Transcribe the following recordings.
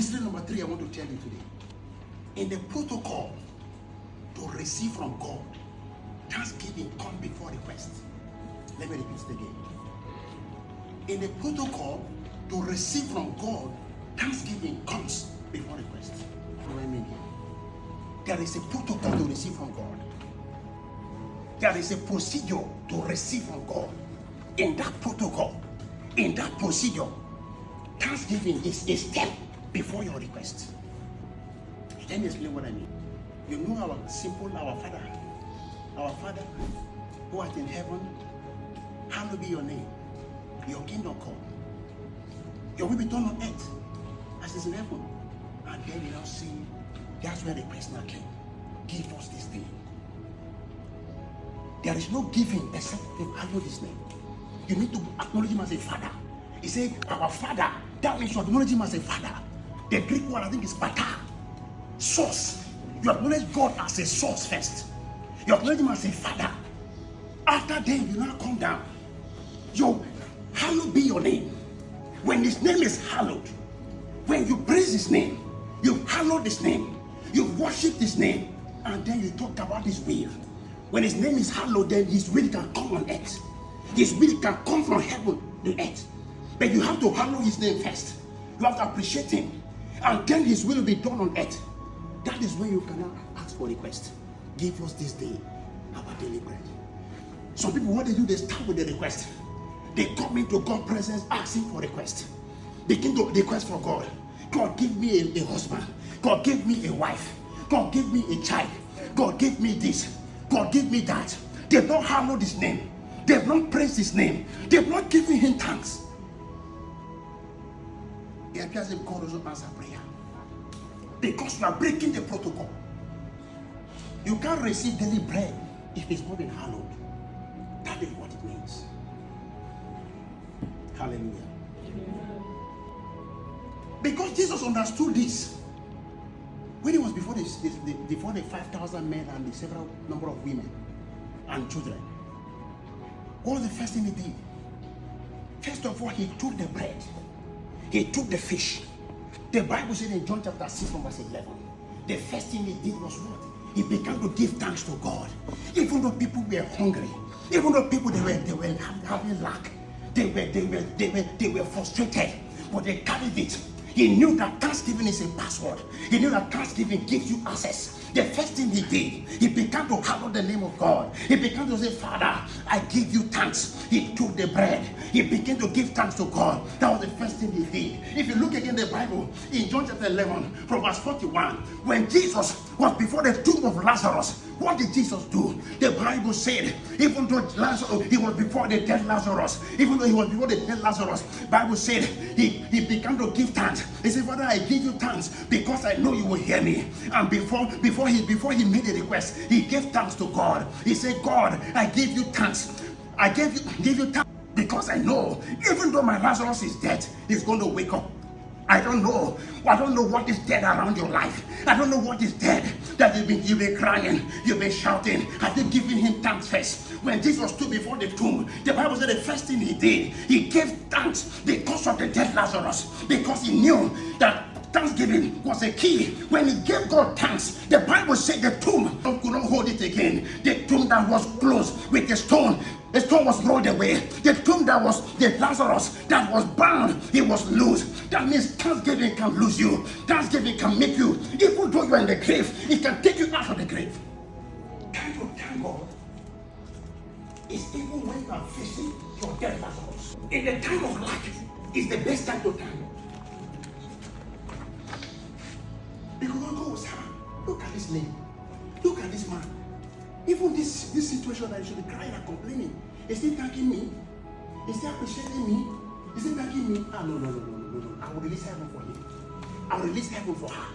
Mystery number 3 I want to tell you today. In the protocol to receive from God, thanksgiving comes before request. Let me repeat it again. In the protocol to receive from God, thanksgiving comes before request. What do I mean here? There is a protocol to receive from God. There is a procedure to receive from God. In that protocol, in that procedure, thanksgiving is a step before your request. Let me explain what I mean. You know our Father who art in heaven, hallowed be your name. Your kingdom come. Your will be done on earth as it is in heaven. And then you now see, that's where the question came. Give us this thing. There is no giving except to hallow his name. You need to acknowledge him as a father. He said, our Father. That means you acknowledge him as a father. The Greek word I think is pata, source. You acknowledge God as a source first. You acknowledge him as a father. After then, you now come down. Hallowed be your name. When his name is hallowed, when you praise his name, you hallowed his name, you worship his name, and then you talk about his will. When his name is hallowed, then his will can come on earth. His will can come from heaven to earth. But you have to hallow his name first. You have to appreciate him. And then his will be done on earth. That is when you can now ask for request. Give us this day our daily bread. Some people, what they do, they start with the request. They come into God's presence asking for request. Begin to request for God. God, give me a husband. God, give me a wife. God, give me a child. God, give me this. God, give me that. They've not hallowed his name. They've not praised his name. They've not given him thanks. It appears if God doesn't answer prayer. Because you are breaking the protocol. You can't receive daily bread if it's not been hallowed. That is what it means. Hallelujah. Because Jesus understood this when he was before the 5,000 men and the several number of women and children. What was the first thing he did? First of all, he took the bread. He took the fish. The Bible said in John chapter 6 from verse 11, the first thing he did was what? He began to give thanks to God. Even though people were hungry, even though people they were having lack, they were frustrated, but they carried it. He knew that thanksgiving is a password. He knew that thanksgiving gives you access. The first thing he did, he began to hallow the name of God. He began to say, Father, I give you thanks. He took the bread. He began to give thanks to God. That was the first thing he did. If you look again in the Bible, in John chapter 11, from verse 41, when Jesus was before the tomb of Lazarus, what did Jesus do? The Bible said, even though Lazarus, he was before the dead Lazarus, even though he was before the dead Lazarus, Bible said he began to give thanks. He said, Father, I give you thanks because I know you will hear me. And before he made a request, he gave thanks to God. He said, God, I give you thanks. I give you thanks because I know even though my Lazarus is dead, he's going to wake up. I don't know what is dead around your life. I don't know what is dead that you've been crying, you've been shouting. Have you given him thanks first? When Jesus stood before the tomb, the Bible said the first thing he did, he gave thanks because of the dead Lazarus, because he knew that thanksgiving was a key. When he gave God thanks, the Bible said the tomb could not hold it again. The tomb that was closed with a stone, the stone was rolled away. The tomb that was the Lazarus that was bound, it was loose. That means thanksgiving can lose you. Thanksgiving can make you, even though you are in the grave, it can take you out of the grave. Time to thank God is even when you are facing your dead Lazarus. In the time of life, is the best time to thank God. Because God was saying, look at this name, look at this man. Even this situation that you should be crying and complaining, is he thanking me? Is he appreciating me? Is he thanking me? Ah, no. I will release heaven for him. I will release heaven for her.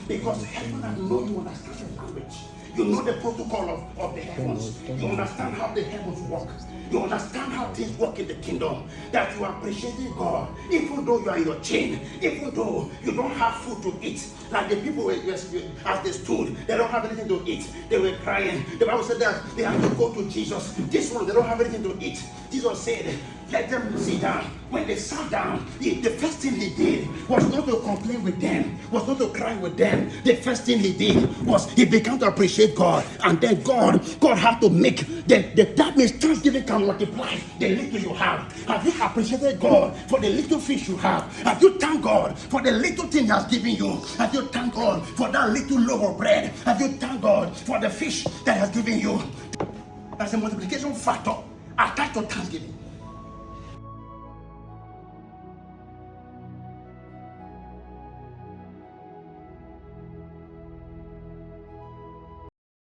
Because heaven, I know you understand the language. You know the protocol of the heavens. You understand how the heavens work. You understand how things work in the kingdom. That you are appreciating God, even though you are in your chain, even though you don't have food to eat. Like the people as they stood, they don't have anything to eat. They were crying. The Bible said that they had to go to Jesus. This one, they don't have anything to eat. Jesus said, let them sit down. When they sat down, the first thing he did was not to complain with them, was not to cry with them. The first thing he did was he began to appreciate God. And then God had to make that means thanksgiving can multiply the little you have. Have you appreciated God for the little fish you have? Have you thanked God for the little thing he has given you? Have you thanked God for that little loaf of bread? Have you thanked God for the fish that he has given you? That's a multiplication factor attached to thanksgiving.